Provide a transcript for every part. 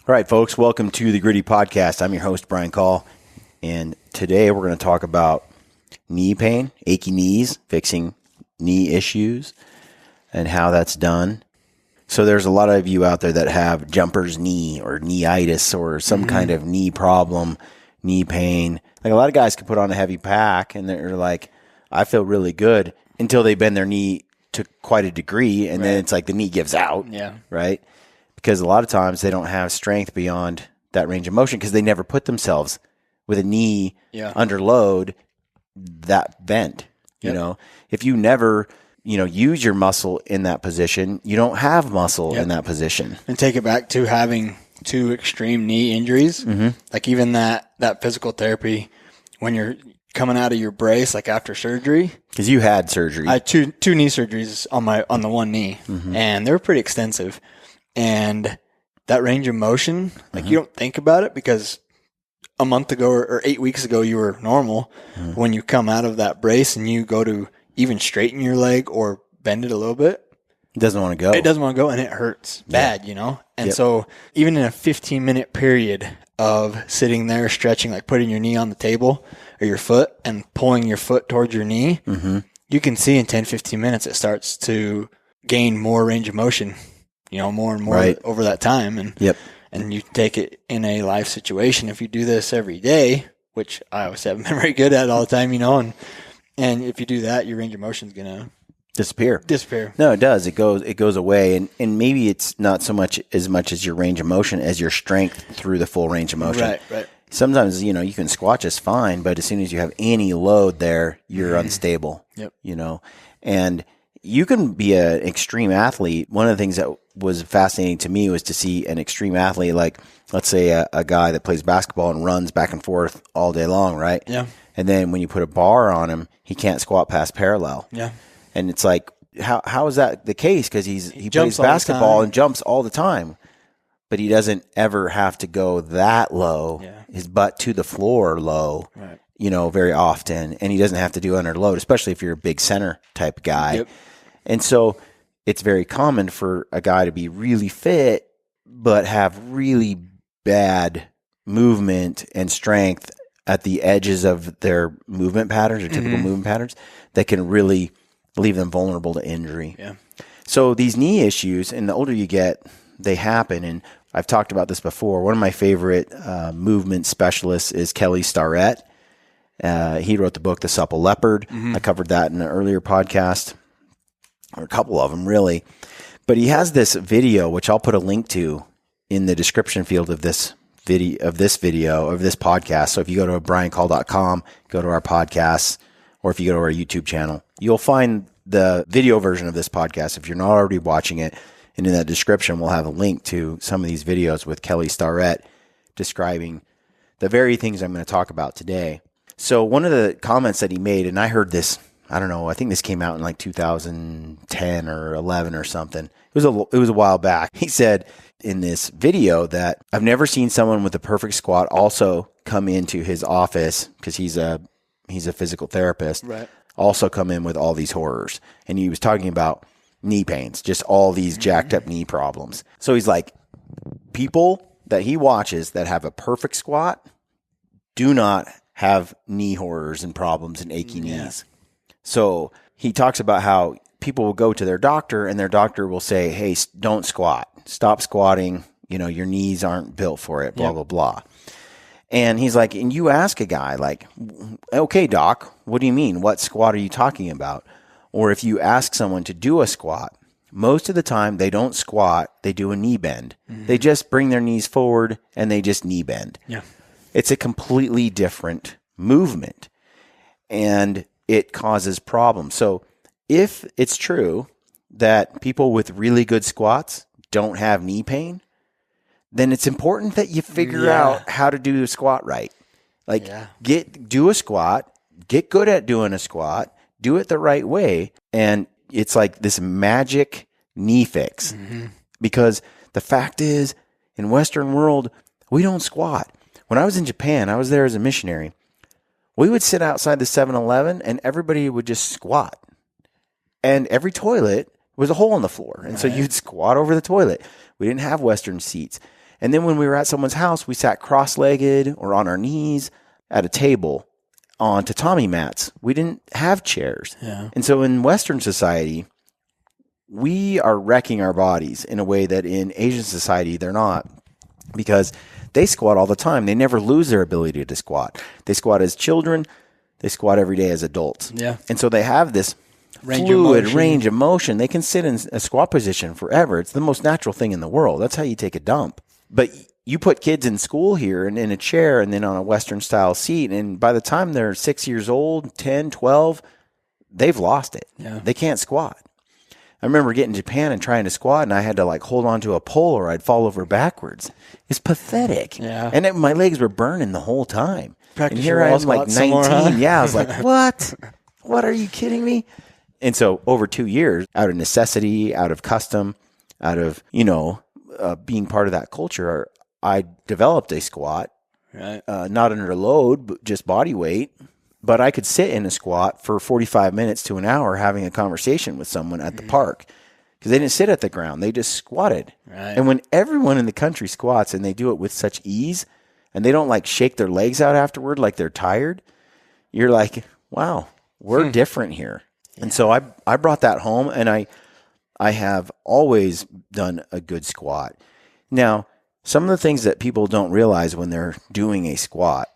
All right, folks, welcome to the Gritty Podcast. I'm your host, Brian Call, and today we're going to talk about knee pain, achy knees, fixing knee issues, and how that's done. So there's a lot of you out there that have jumper's knee or knee-itis or some kind of knee problem, knee pain. Like a lot of guys can put on a heavy pack, and they're like, I feel really good until they bend their knee to quite a degree, and then it's like the knee gives out, right? Because a lot of times they don't have strength beyond that range of motion because they never put themselves with a knee under load that bent. You know, if you never, use your muscle in that position, you don't have muscle in that position. And take it back to having two extreme knee injuries, like even that physical therapy when you're coming out of your brace, like after surgery. Because you had surgery. I had two knee surgeries on the one knee, and they were pretty extensive. And that range of motion, like you don't think about it because a month ago or 8 weeks ago you were normal. When you come out of that brace and you go to even straighten your leg or bend it a little bit, it doesn't want to go. It doesn't want to go, and it hurts bad, And so even in a 15-minute period of sitting there stretching, like putting your knee on the table or your foot and pulling your foot towards your knee, you can see in 10, 15 minutes it starts to gain more range of motion. More and more over that time. And you take it in a life situation. If you do this every day, which I always haven't been very good at all the time, and if you do that, your range of motion is going to disappear. No, it does. It goes away. And maybe it's not so much as your range of motion as your strength through the full range of motion. Right. Sometimes, you can squat just fine, but as soon as you have any load there, you're unstable. And you can be an extreme athlete. One of the things that was fascinating to me was to see an extreme athlete, like let's say a guy that plays basketball and runs back and forth all day long, right? Yeah. And then when you put a bar on him, he can't squat past parallel. Yeah. And it's like, how is that the case? Because he plays basketball and jumps all the time, but he doesn't ever have to go that low, his butt to the floor low. Right. Very often, and he doesn't have to do under load, especially if you're a big center type guy. Yep. And so it's very common for a guy to be really fit, but have really bad movement and strength at the edges of their movement patterns or typical movement patterns that can really leave them vulnerable to injury. Yeah. So these knee issues, and the older you get, they happen. And I've talked about this before. One of my favorite movement specialists is Kelly Starrett. He wrote the book, The Supple Leopard. I covered that in an earlier podcast, or a couple of them really. But he has this video, which I'll put a link to in the description field of this podcast. So if you go to briancall.com, go to our podcasts, or if you go to our YouTube channel, you'll find the video version of this podcast if you're not already watching it. And in that description, we'll have a link to some of these videos with Kelly Starrett describing the very things I'm going to talk about today. So one of the comments that he made, and I heard this, I don't know, I think this came out in like 2010 or 11 or something. It was a while back. He said in this video that I've never seen someone with a perfect squat also come into his office, because he's a physical therapist, also come in with all these horrors. And he was talking about knee pains, just all these jacked up knee problems. So he's like, people that he watches that have a perfect squat do not have knee horrors and problems and achy knees. So he talks about how people will go to their doctor and their doctor will say, hey, don't squat. Stop squatting. Your knees aren't built for it, blah, blah, blah. And he's like, and you ask a guy like, okay, doc, what do you mean? What squat are you talking about? Or if you ask someone to do a squat, most of the time they don't squat, they do a knee bend. They just bring their knees forward and they just knee bend. Yeah. It's a completely different movement and it causes problems. So if it's true that people with really good squats don't have knee pain, then it's important that you figure out how to do a squat right. Do a squat, get good at doing a squat, do it the right way. And it's like this magic knee fix. Because the fact is, in Western world, we don't squat. When I was in Japan, I was there as a missionary. We would sit outside the 7-Eleven and everybody would just squat. And every toilet was a hole in the floor. And so you'd squat over the toilet. We didn't have Western seats. And then when we were at someone's house, we sat cross-legged or on our knees at a table on tatami mats. We didn't have chairs. Yeah. And so in Western society, we are wrecking our bodies in a way that in Asian society, they're not, because they squat all the time. They never lose their ability to squat. They squat as children. They squat every day as adults. Yeah. And so they have this fluid range of motion. They can sit in a squat position forever. It's the most natural thing in the world. That's how you take a dump. But you put kids in school here and in a chair and then on a Western style seat, and by the time they're 6 years old, 10, 12, they've lost it. Yeah. They can't squat. I remember getting to Japan and trying to squat, and I had to like hold on to a pole or I'd fall over backwards. It's pathetic. Yeah. And my legs were burning the whole time. Practice and here I am like 19. More, huh? Yeah, I was like, what? What, are you kidding me? And so over 2 years, out of necessity, out of custom, out of, being part of that culture, I developed a squat, right? Not under load, but just body weight. But I could sit in a squat for 45 minutes to an hour having a conversation with someone at the park because they didn't sit at the ground. They just squatted. Right. And when everyone in the country squats and they do it with such ease and they don't like shake their legs out afterward like they're tired, you're like, wow, we're different here. Yeah. And so I brought that home, and I have always done a good squat. Now, some of the things that people don't realize when they're doing a squat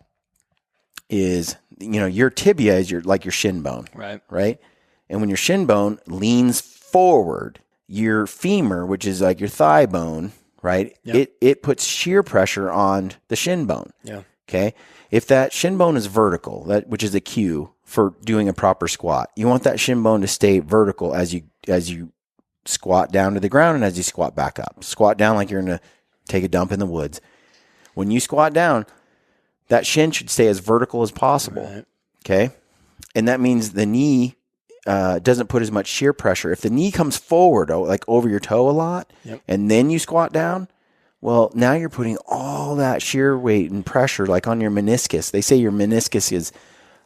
is, your tibia is your shin bone. Right. And when your shin bone leans forward, your femur, which is like your thigh bone, right? Yep. It puts shear pressure on the shin bone. Yeah. Okay. If that shin bone is vertical, which is a cue for doing a proper squat, you want that shin bone to stay vertical as you squat down to the ground and as you squat back up. Squat down like you're going to take a dump in the woods. When you squat down, that shin should stay as vertical as possible. Right. Okay. And that means the knee doesn't put as much shear pressure. If the knee comes forward, like over your toe a lot, yep, and then you squat down, well, now you're putting all that shear weight and pressure like on your meniscus. They say your meniscus is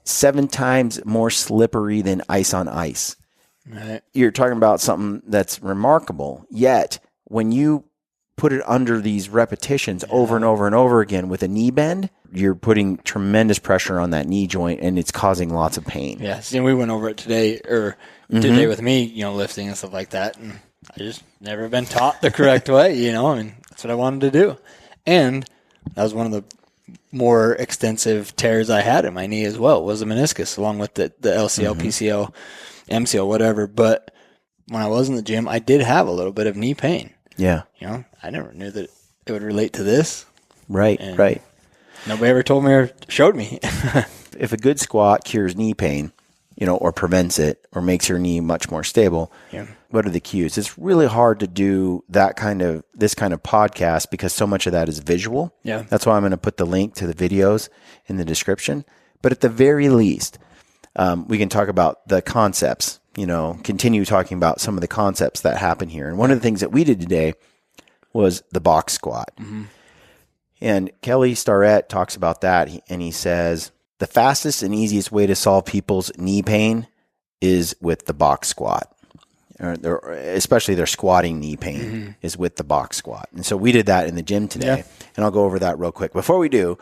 7 times more slippery than ice on ice. Right. You're talking about something that's remarkable. Yet, when you put it under these repetitions over and over and over again with a knee bend, you're putting tremendous pressure on that knee joint, and it's causing lots of pain. Yes, and we went over it today today with me, lifting and stuff like that, and I just never been taught the correct way, that's what I wanted to do. And that was one of the more extensive tears I had in my knee as well, was the meniscus, along with the LCL, PCL, MCL, whatever. But when I was in the gym, I did have a little bit of knee pain. Yeah. I never knew that it would relate to this. Right, and right. Nobody ever told me or showed me. If a good squat cures knee pain, or prevents it or makes your knee much more stable, what are the cues? It's really hard to do this kind of podcast because so much of that is visual. Yeah. That's why I'm going to put the link to the videos in the description. But at the very least, we can talk about the concepts, continue talking about some of the concepts that happen here. And one of the things that we did today was the box squat. Mm-hmm. And Kelly Starrett talks about that, and he says, the fastest and easiest way to solve people's knee pain is with the box squat, especially their squatting knee pain is with the box squat. And so we did that in the gym today, and I'll go over that real quick. Before we do,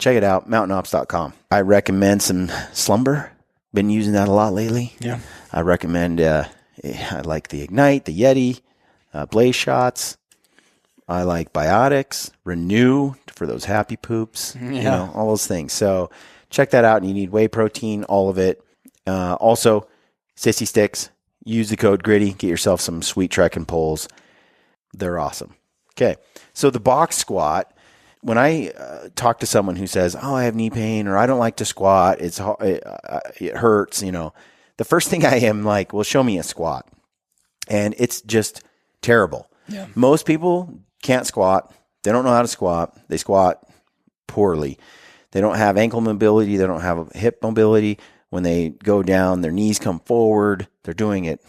check it out, mountainops.com. I recommend some Slumber. Been using that a lot lately. Yeah. I recommend, I like the Ignite, the Yeti, Blaze Shots. I like Biotics, Renew for those happy poops, all those things. So check that out, and you need whey protein, all of it. Also, Sissy Sticks. Use the code GRITTY. Get yourself some sweet trekking poles. They're awesome. Okay, so the box squat. When I talk to someone who says, "Oh, I have knee pain," or "I don't like to squat," it hurts. The first thing I am like, "Well, show me a squat," and it's just terrible. Yeah. Most people can't squat. They don't know how to squat. They squat poorly. They don't have ankle mobility. They don't have hip mobility. When they go down, their knees come forward. They're doing it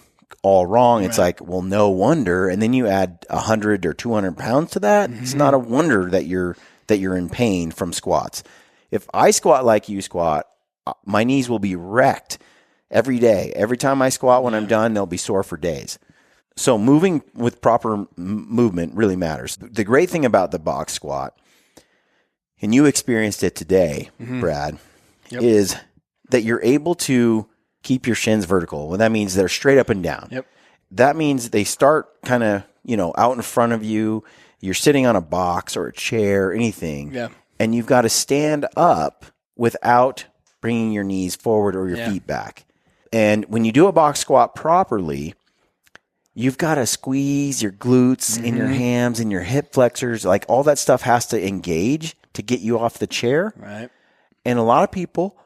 all wrong. Right. It's like, well, no wonder. And then you add 100 or 200 pounds to that. Mm-hmm. It's not a wonder that you're in pain from squats. If I squat like you squat, my knees will be wrecked every day. Every time I squat, when I'm done, they'll be sore for days. So moving with proper movement really matters. The great thing about the box squat, and you experienced it today, Brad, is that you're able to keep your shins vertical. Well, that means they're straight up and down. Yep. That means they start kind of, out in front of you. You're sitting on a box or a chair, anything. Yeah. And you've got to stand up without bringing your knees forward or your feet back. And when you do a box squat properly, you've got to squeeze your glutes and your hams and your hip flexors. Like all that stuff has to engage to get you off the chair. Right. And a lot of people,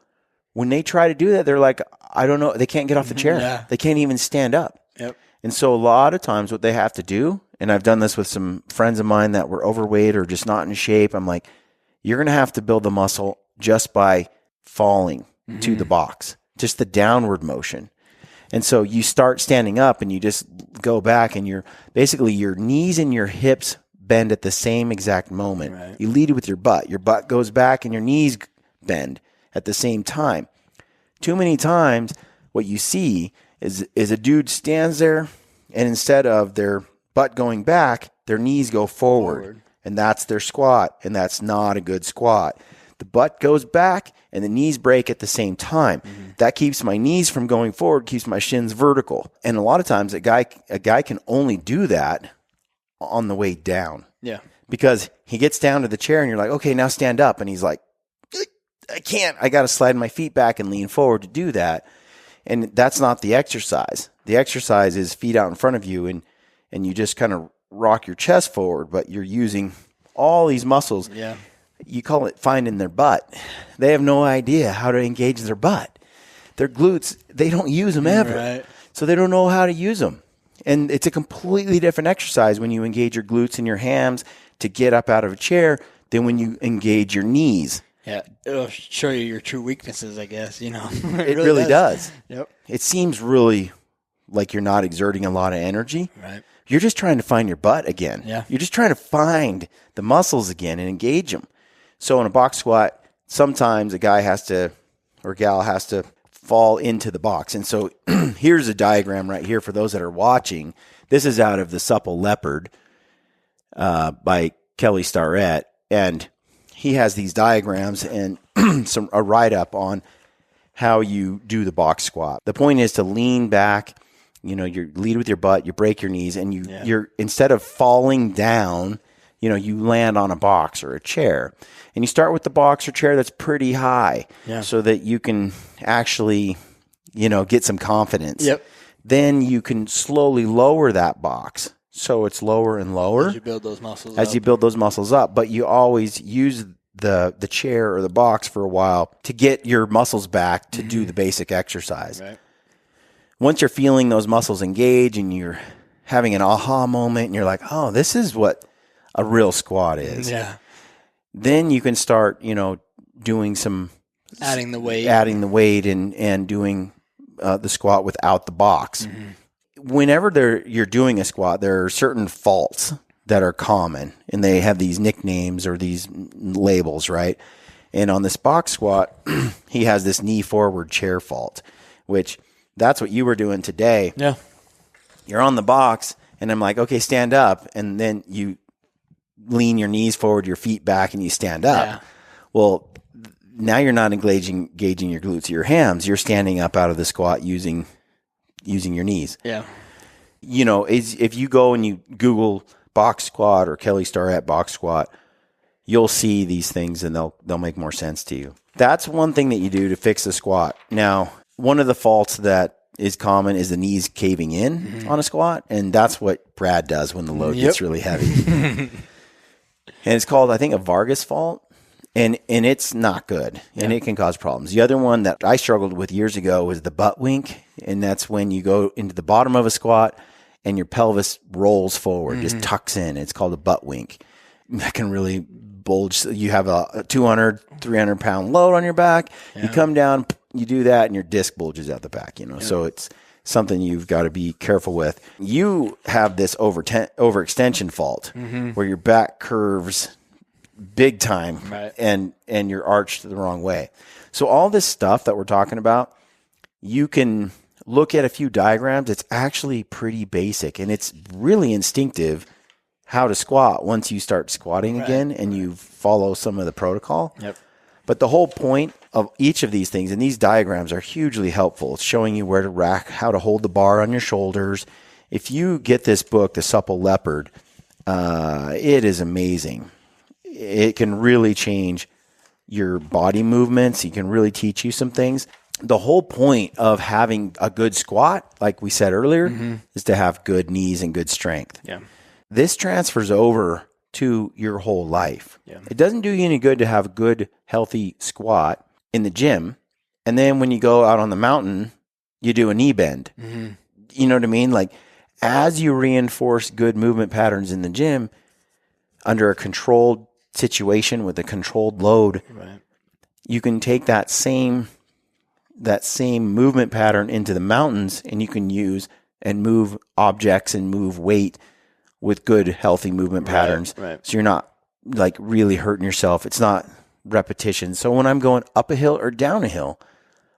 when they try to do that, they're like, I don't know. They can't get off the chair. Yeah. They can't even stand up. Yep. And so a lot of times what they have to do, and I've done this with some friends of mine that were overweight or just not in shape, I'm like, you're going to have to build the muscle just by falling to the box, just the downward motion. And so you start standing up and you just go back and you're basically your knees and your hips bend at the same exact moment. Right. You lead with your butt. Your butt goes back and your knees bend at the same time. Too many times what you see is a dude stands there and instead of their butt going back, their knees go forward. And that's their squat. And that's not a good squat. The butt goes back and the knees break at the same time. That keeps my knees from going forward, keeps my shins vertical. And a lot of times a guy can only do that on the way down. Yeah. Because he gets down to the chair and you're like, okay, now stand up. And he's like, I can't. I got to slide my feet back and lean forward to do that. And that's not the exercise. The exercise is feet out in front of you and you just kind of rock your chest forward, but you're using all these muscles. Yeah. You call it finding their butt. They have no idea how to engage their butt. Their glutes, they don't use them ever. Right. So they don't know how to use them. And it's a completely different exercise when you engage your glutes and your hams to get up out of a chair than when you engage your knees. Yeah. It'll show you your true weaknesses, I guess, It really does. Yep. It seems really like you're not exerting a lot of energy. Right. You're just trying to find your butt again. Yeah. You're just trying to find the muscles again and engage them. So in a box squat, sometimes a guy or gal has to fall into the box. And so here's a diagram right here for those that are watching. This is out of The Supple Leopard by Kelly Starrett. And he has these diagrams and a write-up on how you do the box squat. The point is to lean back. You lead with your butt, you break your knees, and you're instead of falling down, you land on a box or a chair. And you start with the box or chair that's pretty high so that you can actually, get some confidence. Yep. Then you can slowly lower that box so it's lower and lower. As you build those muscles you build those muscles up. But you always use the chair or the box for a while to get your muscles back to do the basic exercise. Right. Once you're feeling those muscles engage and you're having an aha moment and you're like, oh, this is what a real squat is. Yeah. Then you can start, doing some Adding the weight and doing the squat without the box. Whenever you're doing a squat, there are certain faults that are common and they have these nicknames or these labels, right? And on this box squat, he has this knee forward chair fault, which that's what you were doing today. Yeah. You're on the box and I'm like, okay, stand up. And then you lean your knees forward, your feet back, and you stand up. Yeah. Well, now you're not engaging your glutes or your hams. You're standing up out of the squat using your knees. Yeah. If you go and you Google box squat or Kelly Starrett box squat, you'll see these things and they'll make more sense to you. That's one thing that you do to fix the squat. Now, one of the faults that is common is the knees caving in on a squat, and that's what Brad does when the load gets really heavy. And it's called, I think, a Vargas fault, and it's not good, and it can cause problems. The other one that I struggled with years ago was the butt wink, and that's when you go into the bottom of a squat and your pelvis rolls forward, just tucks in. It's called a butt wink. That can really bulge. You have a 200, 300-pound load on your back. Yeah. You come down, you do that, and your disc bulges out the back, So it's something you've got to be careful with. You have this overextension fault where your back curves big time and you're arched the wrong way. So all this stuff that we're talking about, you can look at a few diagrams, it's actually pretty basic, and it's really instinctive how to squat once you start squatting again and you follow some of the protocol. Yep. But the whole point of each of these things, and these diagrams are hugely helpful. It's showing you where to rack, how to hold the bar on your shoulders. If you get this book, The Supple Leopard, it is amazing. It can really change your body movements. It can really teach you some things. The whole point of having a good squat, like we said earlier, is to have good knees and good strength. Yeah. This transfers over to your whole life. Yeah. It doesn't do you any good to have a good, healthy squat in the gym, and then when you go out on the mountain, you do a knee bend. You know what I mean? Like, as you reinforce good movement patterns in the gym under a controlled situation with a controlled load, you can take that same movement pattern into the mountains, and you can use and move objects and move weight with good, healthy movement patterns. Right. So you're not like really hurting yourself. It's not repetition. So when I'm going up a hill or down a hill,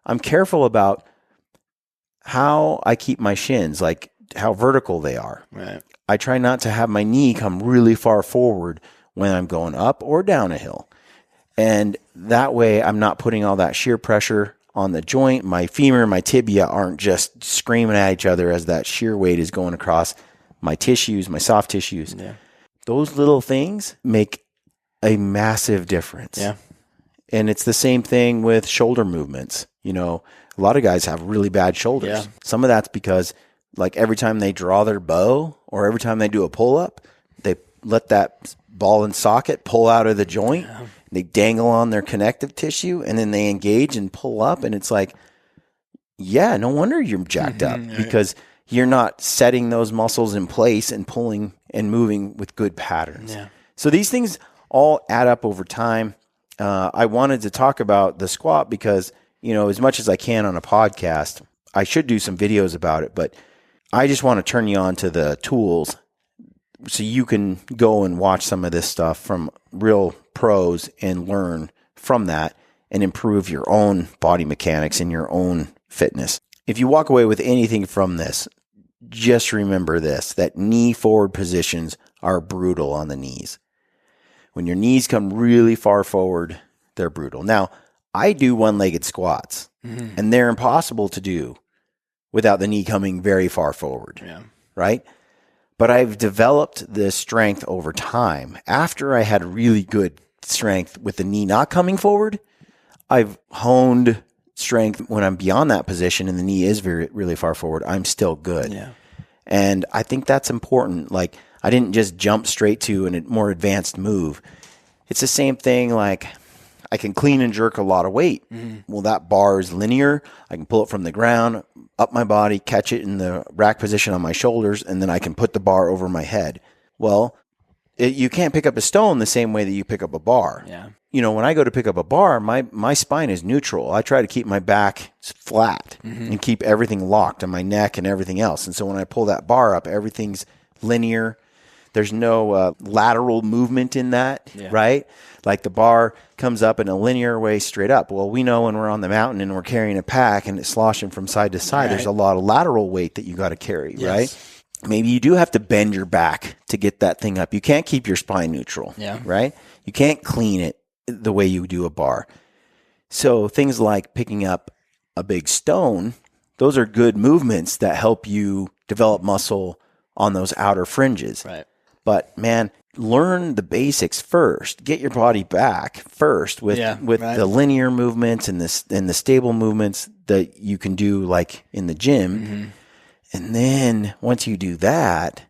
I'm careful about how I keep my shins, like how vertical they are. Right. I try not to have my knee come really far forward when I'm going up or down a hill. And that way I'm not putting all that shear pressure on the joint. My femur and my tibia aren't just screaming at each other as that shear weight is going across my tissues, my soft tissues. Yeah. Those little things make a massive difference. Yeah. And it's the same thing with shoulder movements. You know, a lot of guys have really bad shoulders. Yeah. Some of that's because, like, every time they draw their bow or every time they do a pull-up, they let that ball and socket pull out of the joint. Yeah. They dangle on their connective tissue, and then they engage and pull up. And it's like, yeah, no wonder you're jacked up, because you're not setting those muscles in place and pulling and moving with good patterns. Yeah. So these things all add up over time. I wanted to talk about the squat because, you know, as much as I can on a podcast, I should do some videos about it, but I just want to turn you on to the tools so you can go and watch some of this stuff from real pros and learn from that and improve your own body mechanics and your own fitness. If you walk away with anything from this, just remember this, that knee forward positions are brutal on the knees. When your knees come really far forward, they're brutal. Now, I do one-legged squats, and they're impossible to do without the knee coming very far forward, right? But I've developed this strength over time. After I had really good strength with the knee not coming forward, I've honed strength when I'm beyond that position and the knee is really far forward. I'm still good. Yeah. And I think that's important. Like, I didn't just jump straight to a more advanced move. It's the same thing. Like, I can clean and jerk a lot of weight. Well, that bar is linear. I can pull it from the ground, up my body, catch it in the rack position on my shoulders, and then I can put the bar over my head. Well, you can't pick up a stone the same way that you pick up a bar. Yeah. You know, when I go to pick up a bar, my spine is neutral. I try to keep my back flat and keep everything locked on my neck and everything else. And so when I pull that bar up, everything's linear. There's no lateral movement in that, right? Like the bar comes up in a linear way straight up. Well, we know when we're on the mountain and we're carrying a pack and it's sloshing from side to side, there's a lot of lateral weight that you got to carry, right? Maybe you do have to bend your back to get that thing up. You can't keep your spine neutral, right? You can't clean it the way you do a bar. So things like picking up a big stone, those are good movements that help you develop muscle on those outer fringes. Right. But man, learn the basics first. Get your body back first with the linear movements and the stable movements that you can do like in the gym. And then once you do that,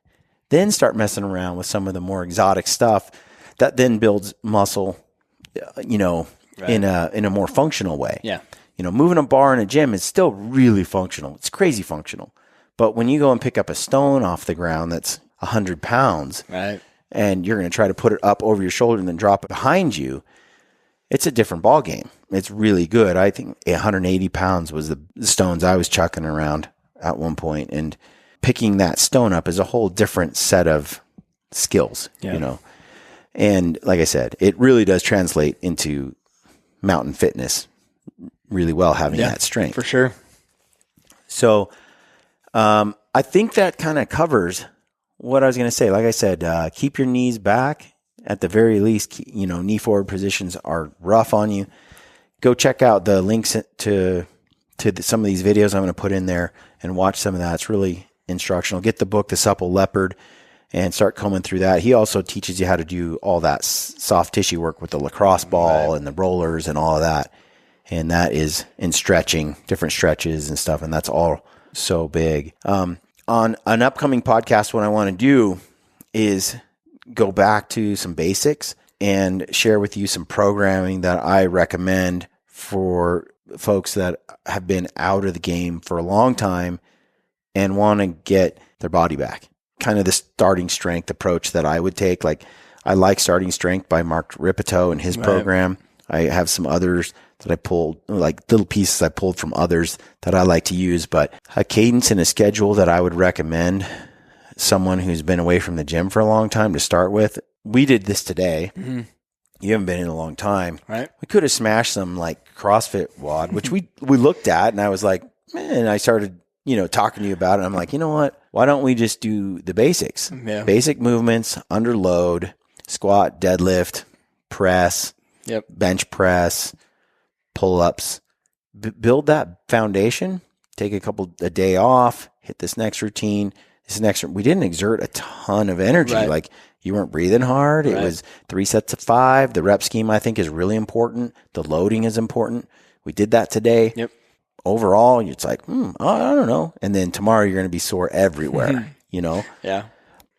then start messing around with some of the more exotic stuff that then builds muscle, you know, in a more functional way. Yeah. You know, moving a bar in a gym is still really functional. It's crazy functional. But when you go and pick up a stone off the ground that's 100 pounds, and you're going to try to put it up over your shoulder and then drop it behind you, it's a different ball game. It's really good. I think 180 pounds was the stones I was chucking around at one point, and picking that stone up is a whole different set of skills, you know. And like I said, it really does translate into mountain fitness really well, having that strength. For sure. So I think that kind of covers what I was going to say. Like I said, keep your knees back. At the very least, knee forward positions are rough on you. Go check out the links to some of these videos I'm going to put in there and watch some of that. It's really instructional. Get the book, The Supple Leopard, and start combing through that. He also teaches you how to do all that soft tissue work with the lacrosse ball and the rollers and all of that. And that is in stretching, different stretches and stuff. And that's all so big. On an upcoming podcast, what I want to do is go back to some basics and share with you some programming that I recommend for folks that have been out of the game for a long time and want to get their body back. Kind of the starting strength approach that I would take. Like, I like Starting Strength by Mark Ripito and his program. I have some others that I pulled, like little pieces I pulled from others that I like to use, but a cadence and a schedule that I would recommend someone who's been away from the gym for a long time to start with. We did this today. Mm-hmm. You haven't been in a long time. Right. We could have smashed some like CrossFit WOD, which we looked at, and I was like, man, I started, talking to you about it. I'm like, you know what? Why don't we just do the basics? Yeah. Basic movements under load, squat, deadlift, press, bench press, pull-ups. Build that foundation. Take a day off. Hit this next routine. We didn't exert a ton of energy. Right. Like, you weren't breathing hard. It was 3 sets of 5. The rep scheme, I think, is really important. The loading is important. We did that today. Yep. Overall, it's like, I don't know. And then tomorrow you're going to be sore everywhere, Yeah.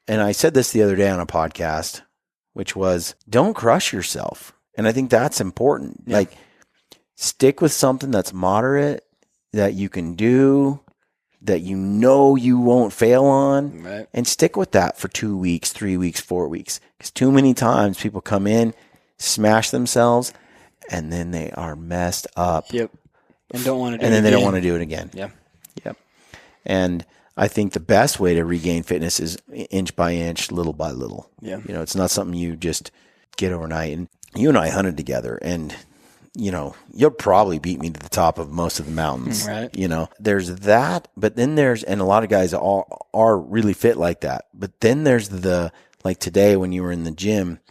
And I said this the other day on a podcast, which was, don't crush yourself. And I think that's important. Yeah. Like, stick with something that's moderate, that you can do, that you won't fail on, and stick with that for 2 weeks, 3 weeks, 4 weeks. Because too many times people come in, smash themselves, and then they are messed up. Yep. And don't want to do it again. And then they don't want to do it again. Yeah. Yep. And I think the best way to regain fitness is inch by inch, little by little. Yeah. It's not something you just get overnight. And you and I hunted together, and you'll probably beat me to the top of most of the mountains. Right. There's that, but then and a lot of guys are really fit like that. But then there's like today when you were in the gym,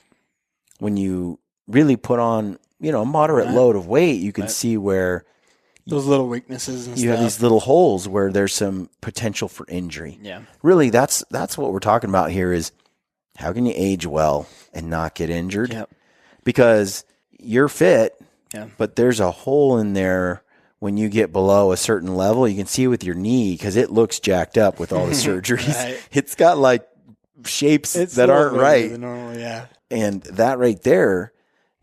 when you really put on, a moderate load of weight, you can see where those little weaknesses and you have these little holes where there's some potential for injury. Yeah. Really, that's what we're talking about here is how can you age well and not get injured? Yep. Because you're fit. Yeah. But there's a hole in there when you get below a certain level. You can see with your knee because it looks jacked up with all the surgeries. Right. It's got like shapes that aren't right. Normal, yeah. And that right there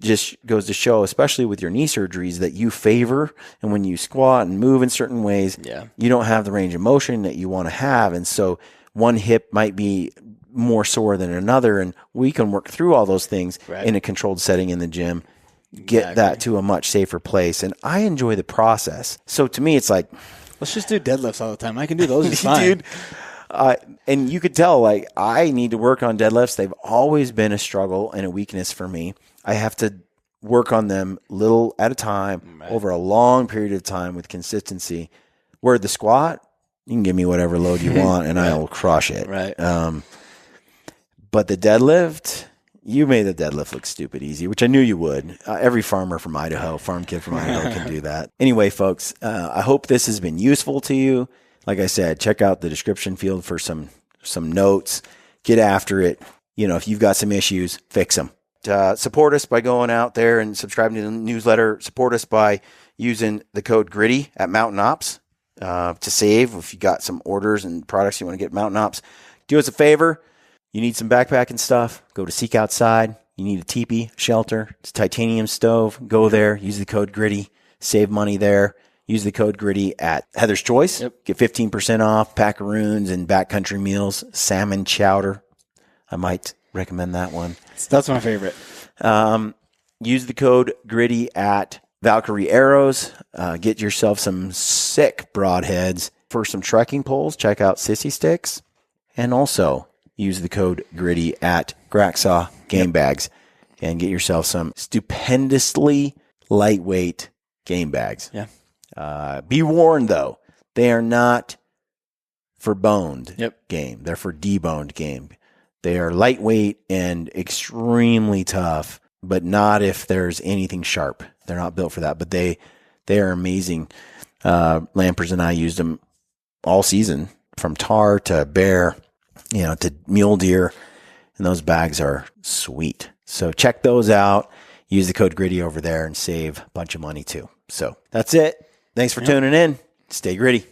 just goes to show, especially with your knee surgeries, that you favor. And when you squat and move in certain ways, you don't have the range of motion that you want to have. And so one hip might be more sore than another. And we can work through all those things in a controlled setting in the gym. Get that to a much safer place. And I enjoy the process. So to me, it's like, let's just do deadlifts all the time. I can do those. It's fine. Dude, and you could tell, like, I need to work on deadlifts. They've always been a struggle and a weakness for me. I have to work on them little at a time over a long period of time with consistency. Where the squat, you can give me whatever load you want and I will crush it. Right. But the deadlift, you made the deadlift look stupid easy, which I knew you would. Every farm kid from Idaho can do that. Anyway, folks, I hope this has been useful to you. Like I said, check out the description field for some notes. Get after it. If you've got some issues, fix them. Support us by going out there and subscribing to the newsletter. Support us by using the code GRITTY at Mountain Ops to save. If you got some orders and products you want to get at Mountain Ops, do us a favor. You need some backpacking stuff, go to Seek Outside. You need a teepee, shelter, it's a titanium stove. Go there, use the code GRITTY, save money there. Use the code GRITTY at Heather's Choice. Yep. Get 15% off packaroons and backcountry meals, salmon chowder. I might recommend that one. That's my favorite. Use the code GRITTY at Valkyrie Arrows. Get yourself some sick broadheads. For some trekking poles, check out Sissy Sticks. And also use the code GRITTY at Graxaw Game Bags and get yourself some stupendously lightweight game bags. Yeah. Be warned, though, They are not for boned Yep. game. They're for deboned game. They are lightweight and extremely tough, but not if there's anything sharp. They're not built for that, but they are amazing. Lampers and I used them all season, from tar to bear, to mule deer, and those bags are sweet. So check those out. Use the code GRITTY over there and save a bunch of money too. So that's it. Thanks for tuning in. Stay gritty.